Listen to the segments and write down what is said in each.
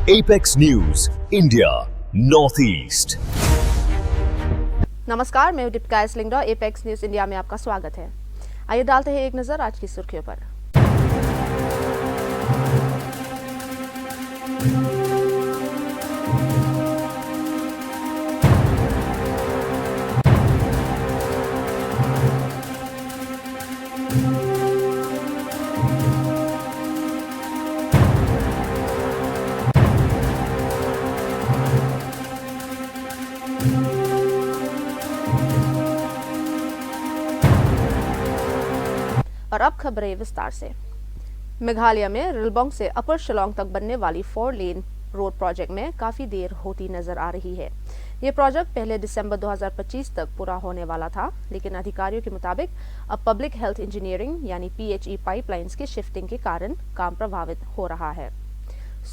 Apex news India north east. नमस्कार, मैं Deepika एसलिंगडा। Apex news India में आपका स्वागत है। आइए डालते हैं एक नजर आज की सुर्खियों पर। और अब खबरें विस्तार से। मेघालय में रिलबोंग से अपर शिलोंग तक बनने वाली 4 लेन रोड प्रोजेक्ट में काफी देर होती नजर आ रही है। ये प्रोजेक्ट पहले दिसंबर 2025 तक पूरा होने वाला था, लेकिन अधिकारियों के मुताबिक अब पब्लिक हेल्थ इंजीनियरिंग यानी PHE पाइपलाइंस की शिफ्टिंग के कारण काम प्रभावित हो रहा है।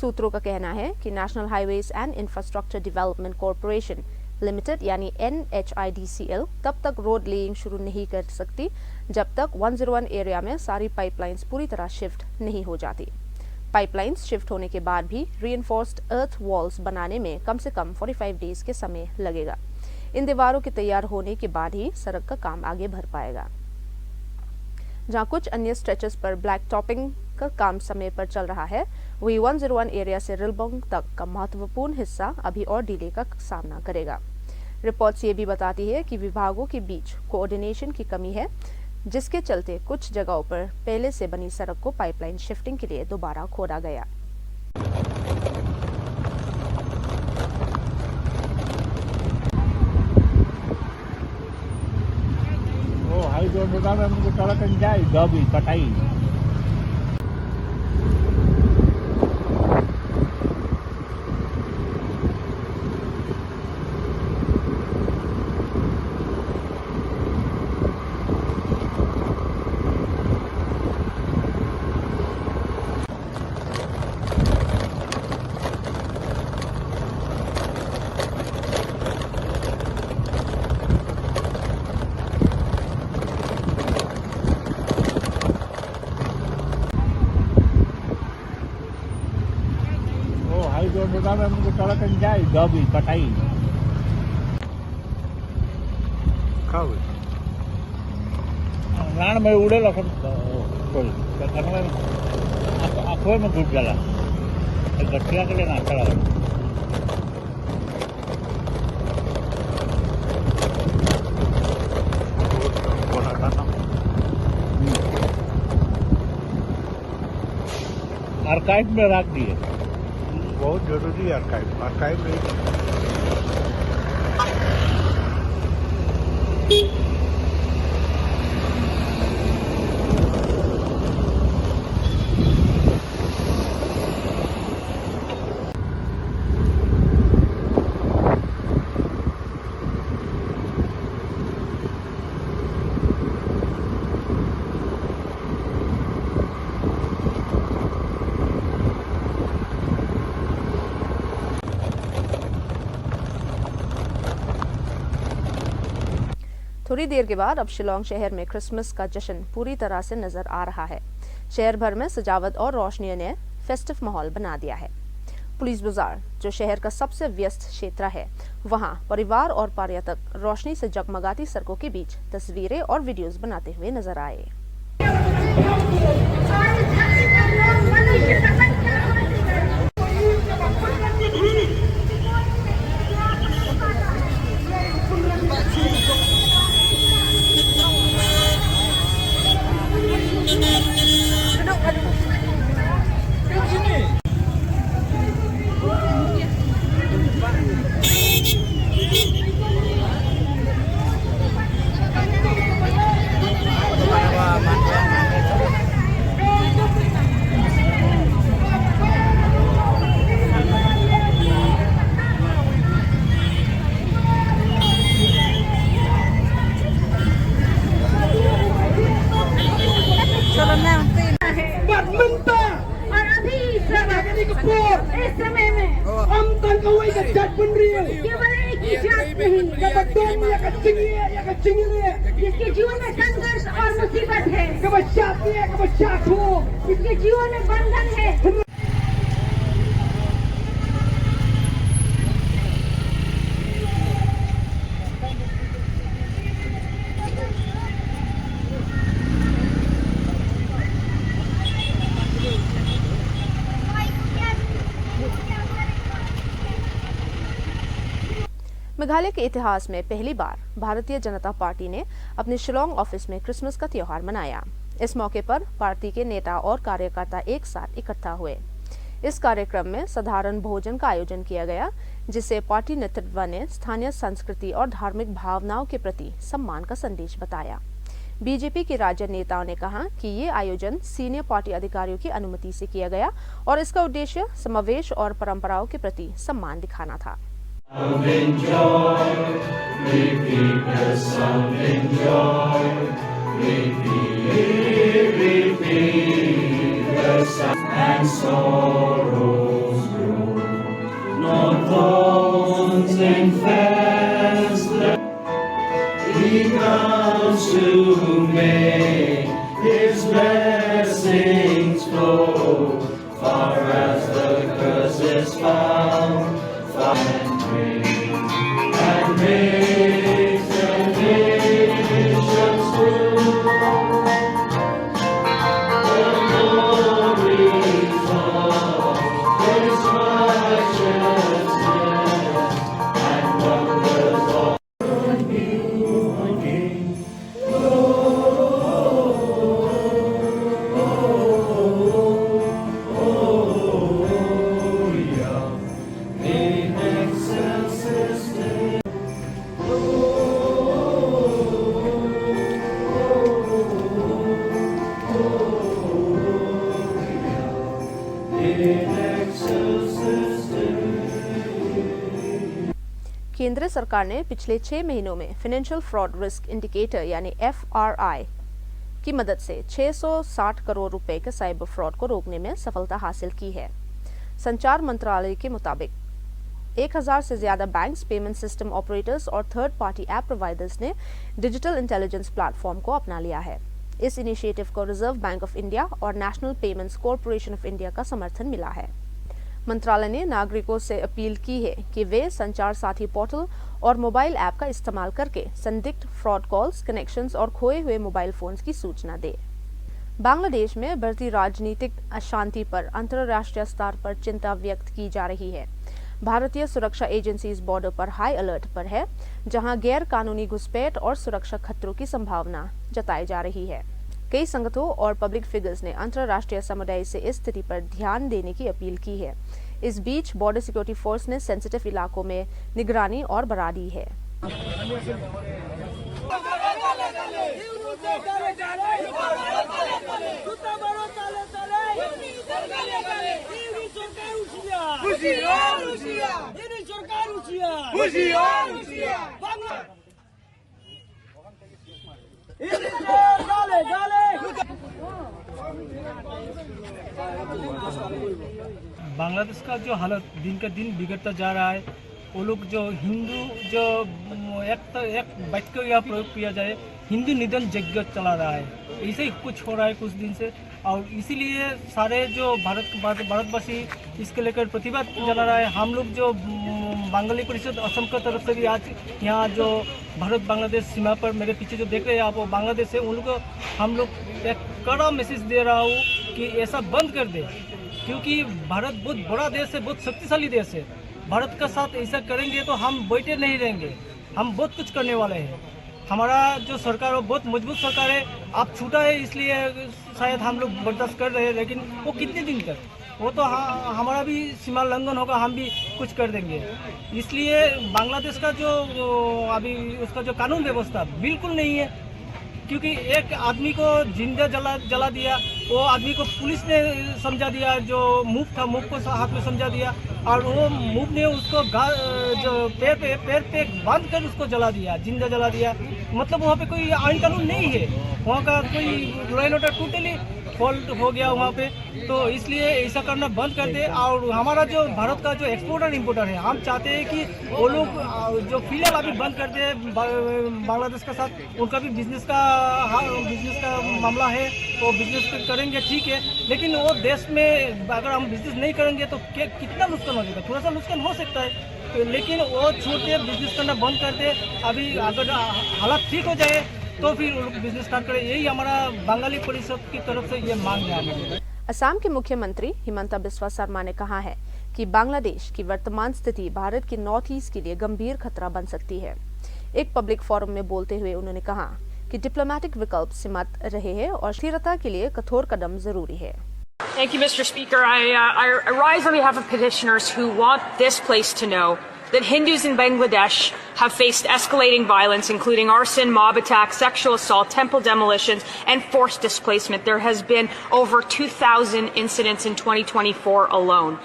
सूत्रों का कहना है कि national highways and infrastructure development corporation limited यानी NHIDCL तब तक रोड लेइंग शुरू नहीं कर सकती जब तक 101 एरिया में सारी पाइपलाइंस पूरी तरह शिफ्ट नहीं हो जाती। पाइपलाइंस शिफ्ट होने के बाद भी रीइंफोर्स्ड अर्थ वॉल्स बनाने में कम से कम 45 डेज के समय लगेगा। इन दीवारों के तैयार होने के बाद ही सड़क का काम आगे बढ़ पाएगा। जहां कुछ अन्य स्ट्रेचेस पर ब्लैक टॉपिंग का काम समय पर चल रहा है, वही 101 एरिया से रिलबोंग तक का महत्वपूर्ण हिस्सा अभी और डिले का सामना करेगा। रिपोर्ट्स ये भी बताती है कि विभागों के बीच कोऑर्डिनेशन की कमी है, जिसके चलते कुछ जगहों पर पहले से बनी सड़क को पाइपलाइन शिफ्टिंग के लिए दोबारा खोदा गया। रान में उडेल आखो में घुट गला गठिया के लिए नाचा लगा आर्काइव में रख दिए। बहुत जरूरी है आर्काइव में। थोड़ी देर के बाद अब शिलोंग शहर में क्रिसमस का जश्न पूरी तरह से नजर आ रहा है। शहर भर में सजावट और रोशनियों ने फेस्टिव माहौल बना दिया है। पुलिस बाजार, जो शहर का सबसे व्यस्त क्षेत्र है, वहां परिवार और पर्यटक रोशनी से जगमगाती सड़कों के बीच तस्वीरें और वीडियोस बनाते हुए नजर आए। इस समय में हम तंगवई का जज बन रही है। केवल एक ही जात नहीं, जिसके जीवन में संघर्ष और मुसीबत है, जिसके जीवन में बंधन है। मेघालय के इतिहास में पहली बार भारतीय जनता पार्टी ने अपने शिलोंग ऑफिस में क्रिसमस का त्योहार मनाया। इस मौके पर पार्टी के नेता और कार्यकर्ता एक साथ इकट्ठा हुए। इस कार्यक्रम में साधारण भोजन का आयोजन किया गया, जिसे पार्टी नेतृत्व ने स्थानीय संस्कृति और धार्मिक भावनाओं के प्रति सम्मान का संदेश बताया। बीजेपी के राज्य नेताओं ने कहा कि ये आयोजन सीनियर पार्टी अधिकारियों की अनुमति से किया गया और इसका उद्देश्य समावेश और परंपराओं के प्रति सम्मान दिखाना था। He comes to make His blessings flow, far as the curse is found, far and makes the nations true. The glories of His righteousness and wonders of केंद्र सरकार ने पिछले 6 महीनों में फाइनेंशियल फ्रॉड रिस्क इंडिकेटर यानी FRI की मदद से 660 करोड़ रुपए के साइबर फ्रॉड को रोकने में सफलता हासिल की है। संचार मंत्रालय के मुताबिक 1000 से ज्यादा बैंक्स, पेमेंट सिस्टम ऑपरेटर्स और थर्ड पार्टी ऐप प्रोवाइडर्स ने डिजिटल इंटेलिजेंस प्लेटफॉर्म को अपना लिया है। इस इनिशिएटिव को रिजर्व बैंक ऑफ इंडिया और national payments corporation of India का समर्थन मिला है। मंत्रालय ने नागरिकों से अपील की है कि वे संचार साथी पोर्टल और मोबाइल ऐप का इस्तेमाल करके संदिग्ध फ्रॉड कॉल्स, कनेक्शंस और खोए हुए मोबाइल फोन्स की सूचना दें। बांग्लादेश में बढ़ती राजनीतिक अशांति पर अंतर्राष्ट्रीय स्तर पर चिंता व्यक्त की जा रही है। भारतीय सुरक्षा एजेंसीज बॉर्डर पर हाई अलर्ट पर है, जहां गैर कानूनी घुसपैठ और सुरक्षा खतरों की संभावना जताई जा रही है। कई संगठनों और पब्लिक फिगर्स ने अंतर्राष्ट्रीय समुदाय से इस स्थिति पर ध्यान देने की अपील की है। इस बीच बॉर्डर सिक्योरिटी फोर्स ने सेंसिटिव इलाकों में निगरानी और बढ़ा दी है। बांग्लादेश का जो हालत दिन का दिन बिगड़ता जा रहा है, वो लोग जो हिंदू जो एक वाक्य का प्रयोग किया जाए, हिंदू निधन यज्ञ चला रहा है, ऐसे ही कुछ हो रहा है कुछ दिन से। और इसीलिए सारे जो भारतवासी इसके लेकर प्रतिवाद चला रहा है। हम लोग जो बंगाली परिषद असम की तरफ से भी आज यहाँ जो भारत बांग्लादेश सीमा पर मेरे पीछे जो देख रहे हैं आप, वो बांग्लादेश है, उन लोग को हम लोग एक कड़ा मैसेज दे रहा हूँ कि ऐसा बंद कर दे, क्योंकि भारत बहुत बड़ा देश है, बहुत शक्तिशाली देश है। भारत का साथ ऐसा करेंगे तो हम बैठे नहीं रहेंगे, हम बहुत कुछ करने वाले हैं। हमारा जो सरकार है बहुत मजबूत सरकार है। आप छूटा है इसलिए शायद हम लोग बर्दाश्त कर रहे हैं, लेकिन वो कितने दिन तक, वो तो हमारा भी सीमा उल्लंघन होगा, हम भी कुछ कर देंगे। इसलिए बांग्लादेश का जो अभी उसका जो कानून व्यवस्था बिल्कुल नहीं है, क्योंकि एक आदमी को जिंदा जला दिया, वो आदमी को पुलिस ने समझा दिया, जो मूव था मूव को हाथ में समझा दिया, और वो मूव ने उसको जो पैर पे बांध कर उसको जला दिया, जिंदा जला दिया। मतलब वहाँ पे कोई आईन कानून नहीं है, वहाँ का कोई law and order totally fault हो गया वहाँ पे। तो इसलिए ऐसा करना बंद कर दे। और हमारा जो भारत का जो एक्सपोर्टर इंपोर्टर है, हम चाहते हैं कि वो लोग जो फिलहाल अभी बंद कर दे बांग्लादेश के साथ, उनका भी बिजनेस का मामला है, वो बिजनेस करेंगे ठीक है, लेकिन वो देश में अगर हम बिजनेस नहीं करेंगे तो कितना नुकसान हो जाएगा? थोड़ा सा नुकसान हो सकता है, लेकिन वो छोड़ दे, बिजनेस करना बंद कर दे। अभी अगर हालात ठीक हो जाए तो फिर लोग बिजनेस स्टार्ट करें, यही हमारा बंगाली परिषद की तरफ से ये मांग है। असम के मुख्यमंत्री हिमंता बिस्वा शर्मा ने कहा है कि बांग्लादेश की वर्तमान स्थिति भारत के नॉर्थ ईस्ट के लिए गंभीर खतरा बन सकती है। एक पब्लिक फोरम में बोलते हुए उन्होंने कहा कि डिप्लोमेटिक विकल्प सीमित रहे हैं और स्थिरता के लिए कठोर कदम जरूरी है। Thank you, Mr. Speaker. I rise on behalf of petitioners who want this place to know that Hindus in Bangladesh have faced escalating violence, including arson, mob attacks, sexual assault, temple demolitions, and forced displacement. There has been over 2,000 incidents in 2024 alone.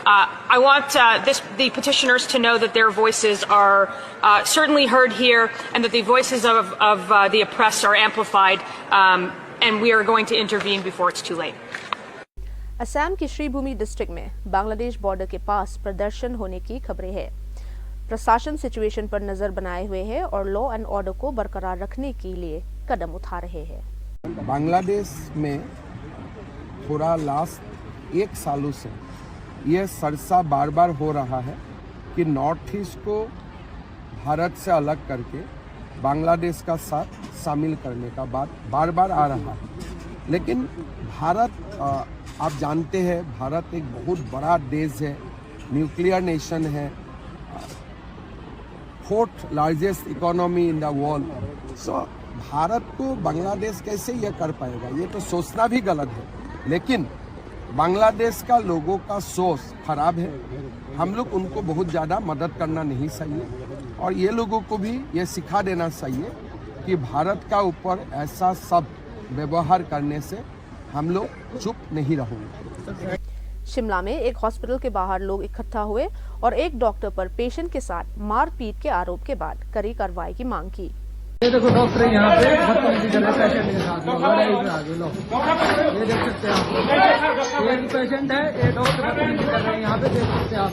I want the petitioners to know that their voices are certainly heard here, and that the voices of the oppressed are amplified, and we are going to intervene before it's too late. Assam के Sribhumi district में Bangladesh border के पास प्रदर्शन होने की खबरें हैं। प्रशासन situation पर नजर बनाए हुए है और लॉ एंड ऑर्डर को बरकरार रखने के लिए कदम उठा रहे हैं। बांग्लादेश में पूरा लास्ट 1 सालों से यह चर्चा बार बार हो रहा है कि नॉर्थ ईस्ट को भारत से अलग करके बांग्लादेश का साथ शामिल करने का बात बार बार आ रहा है। लेकिन भारत, आप जानते हैं, भारत एक बहुत बड़ा देश है, न्यूक्लियर नेशन है, 4th largest economy in the world. So Bharat को बांग्लादेश कैसे ये कर पाएगा, ये तो सोचना भी गलत है। लेकिन बांग्लादेश का लोगों का सोच खराब है, हम लोग उनको बहुत ज़्यादा मदद करना नहीं चाहिए और ये लोगों को भी ये सिखा देना चाहिए कि भारत का ऊपर ऐसा सब व्यवहार करने से हम लोग चुप नहीं रहेंगे। शिमला में एक हॉस्पिटल के बाहर लोग इकट्ठा हुए और एक डॉक्टर पर पेशेंट के साथ मारपीट के आरोप के बाद कड़ी कार्रवाई की मांग की। ये देखो डॉक्टर यहाँ पे बदतमीजी कर रहे पेशेंट के साथ, ये देख सकते हैं आप, ये पेशेंट है, ये डॉक्टर बदतमीजी कर रहे हैं यहाँ पे, देख सकते हैं आप,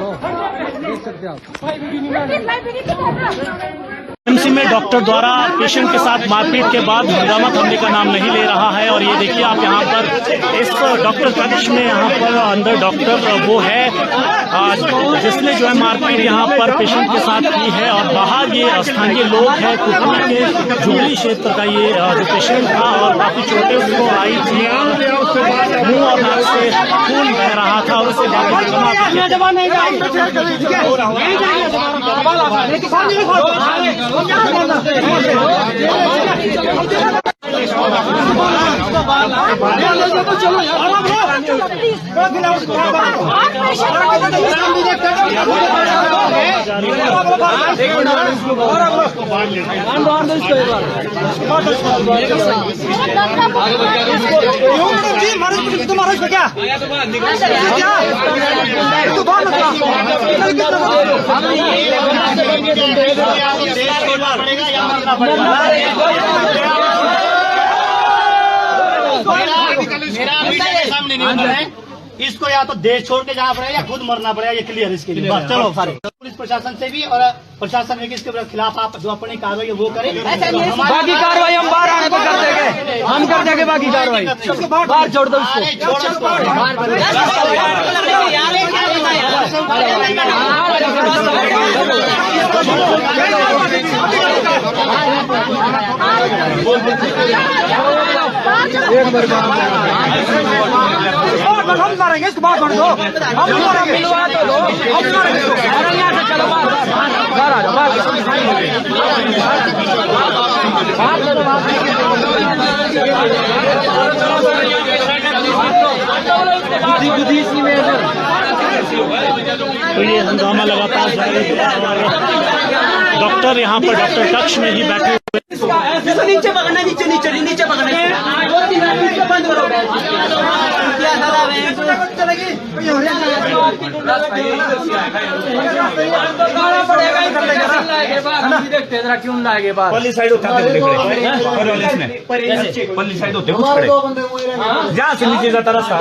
लो देख सकते हैं आप। एमसी में डॉक्टर द्वारा पेशेंट के साथ मारपीट के बाद हंगामा थमने का नाम नहीं ले रहा है और ये देखिए आप यहाँ पर इस डॉक्टर कक्ष में यहाँ पर अंदर डॉक्टर वो है जिसने जो है मारपीट यहाँ पर पेशेंट के साथ की है और बाहर ये स्थानीय लोग हैं, कुपली के जुबली क्षेत्र का ये जो पेशेंट था और काफी चोटें उसको आई थी, मुंह और नाक से खून बह रहा था और उससे सामने नहीं होना है, इसको या तो देश छोड़ के जाना पड़ेगा या खुद मरना पड़ेगा, ये क्लियर इसके लिए। बस चलो सारे पुलिस प्रशासन से भी और प्रशासन में इसके खिलाफ आप जो अपनी कार्रवाई है वो करें। बाकी कार्रवाई हम बाहर आने को कर देंगे, हम कर देंगे बाकी कार्रवाई, बाहर छोड़ दो हम मारेंगे इसको, बाहर छोड़ दो, हम मिलवा तो लो, हम मारेंगे इसको, यहाँ से चलो बाहर आ जाओ, तो ये हंगामा लगातार जारी है। डॉक्टर यहाँ पर डॉक्टर कक्ष में ही बैठे हुए, नीचे पकड़ना, नीचे नीचे नीचे पकड़ना, बंद करो क्यों लाएंगे बात पल्ली साइड होते पल्ली साइड होते जहाँ से नीचे जाता रास्ता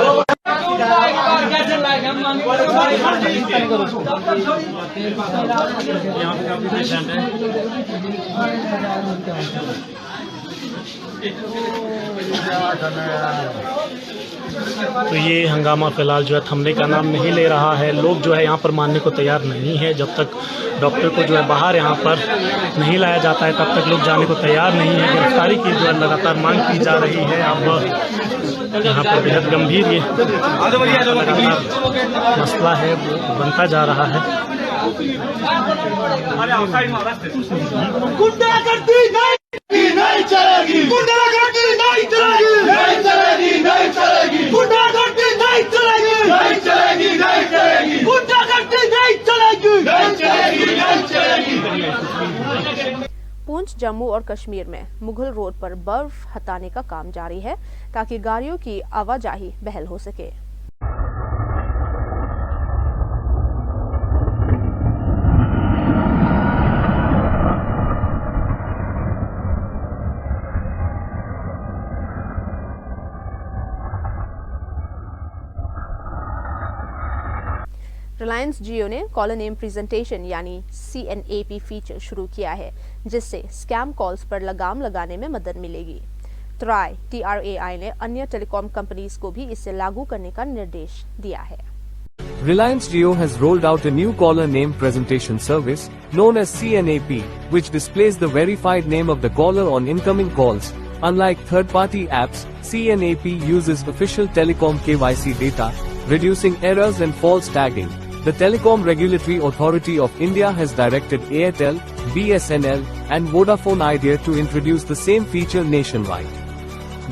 तो ये हंगामा फिलहाल जो है थमने का नाम नहीं ले रहा है। लोग जो है यहाँ पर मानने को तैयार नहीं है। जब तक डॉक्टर को जो है बाहर यहाँ पर नहीं लाया जाता है तब तक लोग जाने को तैयार नहीं है। गिरफ्तारी की जो है लगातार मांग की जा रही है। अब यहाँ पर बेहद गंभीर ये मसला है वो बनता जा रहा है। गुंडागर्दी नहीं चलेगी, गुंडागर्दी नहीं चलेगी, नहीं चलेगी, नहीं चलेगी, गुंडागर्दी नहीं चलेगी, नहीं चलेगी, नहीं चलेगी, गुंडागर्दी नहीं चलेगी, नहीं चलेगी, नहीं चलेगी। पूंछ, जम्मू और कश्मीर में मुगल रोड पर बर्फ हटाने का काम जारी है ताकि गाड़ियों की आवाजाही बहाल हो सके। रिलायंस जियो ने कॉलर नेम प्रेजेंटेशन यानी CNAP फीचर शुरू किया है, जिससे स्कैम कॉल्स पर लगाम लगाने में मदद मिलेगी। TRAI ने अन्य टेलीकॉम कंपनीज को भी इसे लागू करने का निर्देश दिया है। Reliance Jio has rolled out a new caller name presentation service, known as CNAP, which displays the verified name of the caller on incoming calls. Unlike third-party apps, CNAP uses official telecom KYC data, reducing errors and false tagging. The Telecom Regulatory Authority of India has directed Airtel, BSNL, and Vodafone Idea to introduce the same feature nationwide.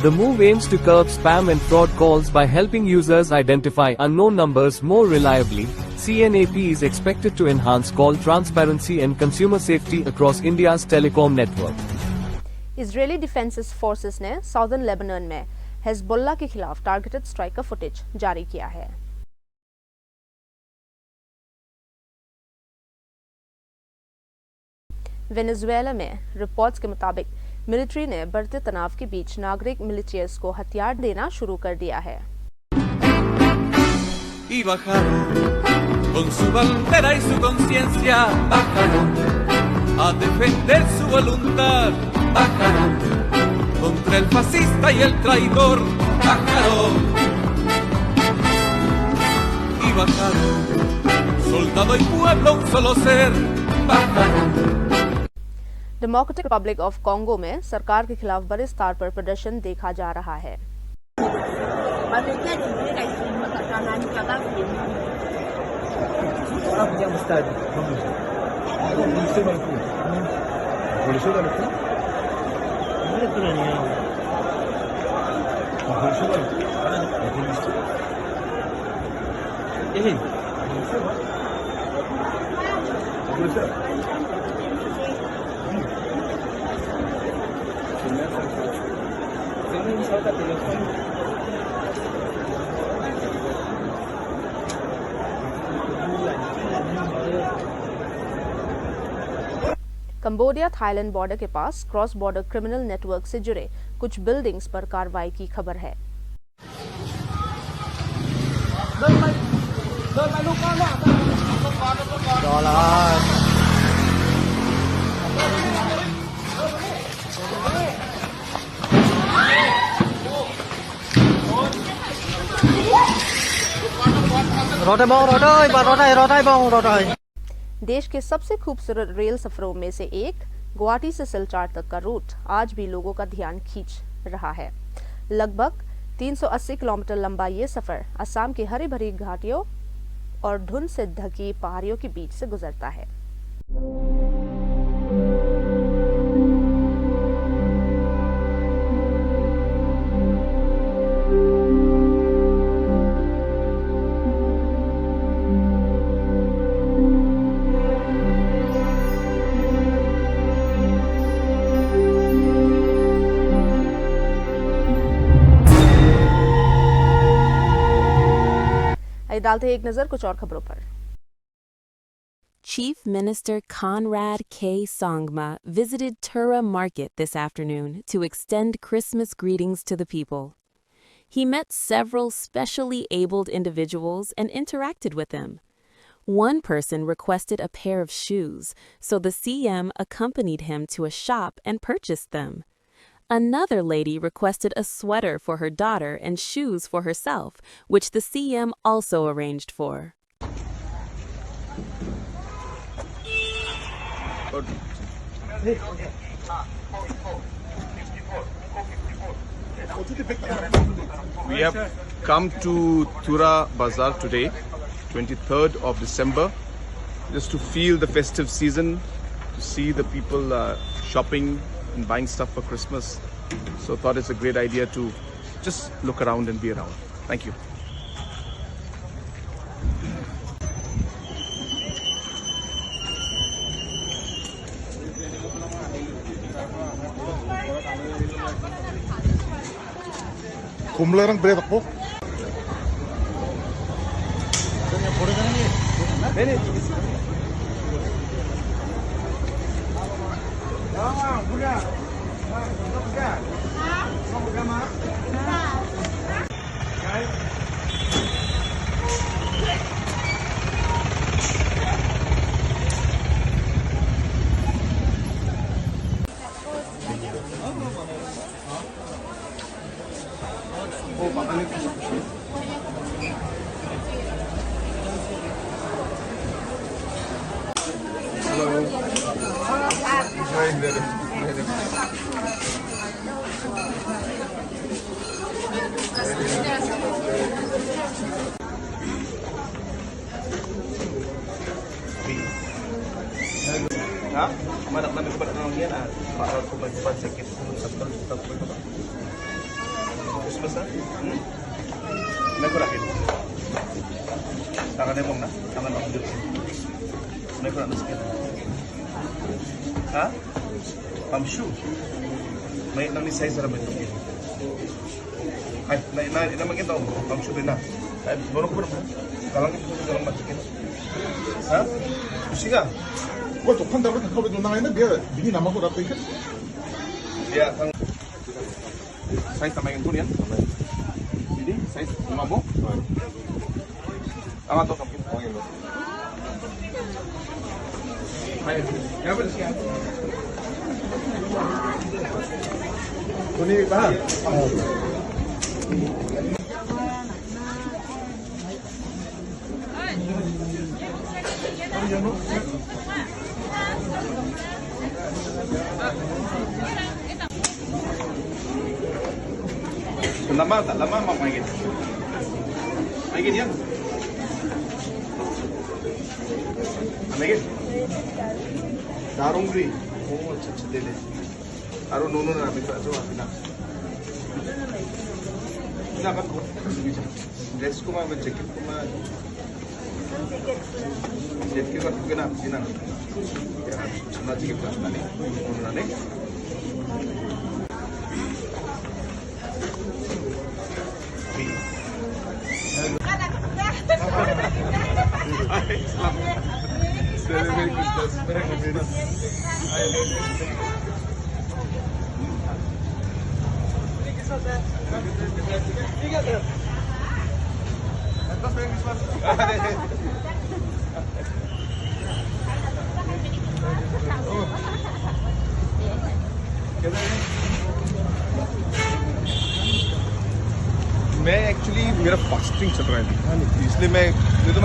The move aims to curb spam and fraud calls by helping users identify unknown numbers more reliably. CNAP is expected to enhance call transparency and consumer safety across India's telecom network. Israeli defence forces ने southern Lebanon में Hezbollah के खिलाफ targeted strike का footage जारी किया है। Venezuela में reports के मुताबिक मिलिट्री ने बढ़ते तनाव के बीच नागरिक मिलिशियास को हथियार देना शुरू कर दिया है। Y bajaron con su bandera y su conciencia, bajaron a defender su voluntad, bajaron contra el fascista y el traidor, bajaron y bajaron, soldado y pueblo un solo ser, bajaron। Democratic Republic of Congo में सरकार के खिलाफ बड़े स्तर पर प्रदर्शन देखा जा रहा है। कंबोडिया थाईलैंड बॉर्डर के पास क्रॉस बॉर्डर क्रिमिनल नेटवर्क से जुड़े कुछ बिल्डिंग्स पर कार्रवाई की खबर है। देश के सबसे खूबसूरत रेल सफरों में से एक गुवाहाटी से सिलचर तक का रूट आज भी लोगों का ध्यान खींच रहा है। लगभग 380 किलोमीटर लंबा ये सफर असम की हरी भरी घाटियों और धुंध से ढकी पहाड़ियों के बीच से गुजरता है। डालते हैं एक नजर कुछ और खबरों पर। Chief Minister Conrad K. Sangma visited Tura Market this afternoon to extend Christmas greetings to the people. He met several specially abled individuals and interacted with them. One person requested a pair of shoes, so the CM accompanied him to a shop and purchased them. Another lady requested a sweater for her daughter and shoes for herself, which the CM also arranged for. We have come to Tura Bazaar today, 23rd of December, just to feel the festive season, to see the people shopping and buying stuff for Christmas. So thought it's a great idea to just look around and be around. Thank you. 곰라랑 그래 갖고 Ha? Manak namin sa ng yan para ko sakit sa Christmas na? Nagkurakin. Tangan mong na? Tangan mong dito. Nagkurak na sakit. Ha? Shoe. May nang ni size ra ito. Ay, naman ito. Shoe din na. Ay, borok ko naman. Kalang ito lang masakit. Ha? Sige. 뭐 독한다고 생각하고 누나가 내 미니 남아고 나도 이거 Ya, size sama yang durian. Ini size 50. Apa tuh kamu? Oh ini. Hai, ya betul sih. Ini paham? Lama tak lama mak main gitu. Main gitu ya. Main gitu. Darung beri. Oh, अच्छा दे दे. Aru nono na bitra jo apina. Ina kan ko. Dress ko ma jacket ko ma. Jacket ko kena ina. Ya, cuma jacket ko na ni. Nono na ni. मैं actually मेरा fasting चल रहा है इसलिए मैं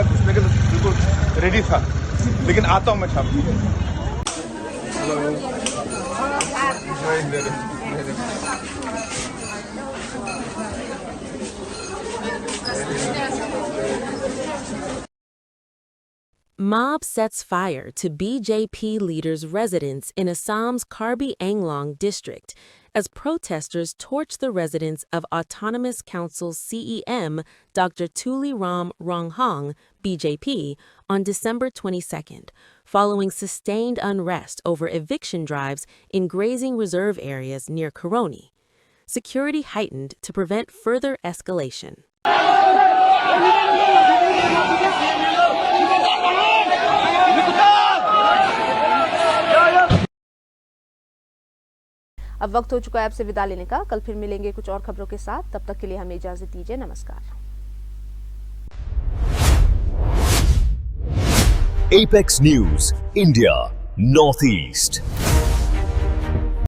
घुसने के बिल्कुल रेडी था लेकिन आता हूँ मैं शाम को। Mob sets fire to BJP leader's residence in Assam's Karbi Anglong district as protesters torch the residence of Autonomous Council's CEM, Dr. Tuli Ram Ronghong, BJP, on December 22nd, following sustained unrest over eviction drives in grazing reserve areas near Koroni. Security heightened to prevent further escalation. अब वक्त हो चुका है आपसे विदा लेने का। कल फिर मिलेंगे कुछ और खबरों के साथ। तब तक के लिए हमें इजाजत दीजिए। नमस्कार। Apex News, India, Northeast.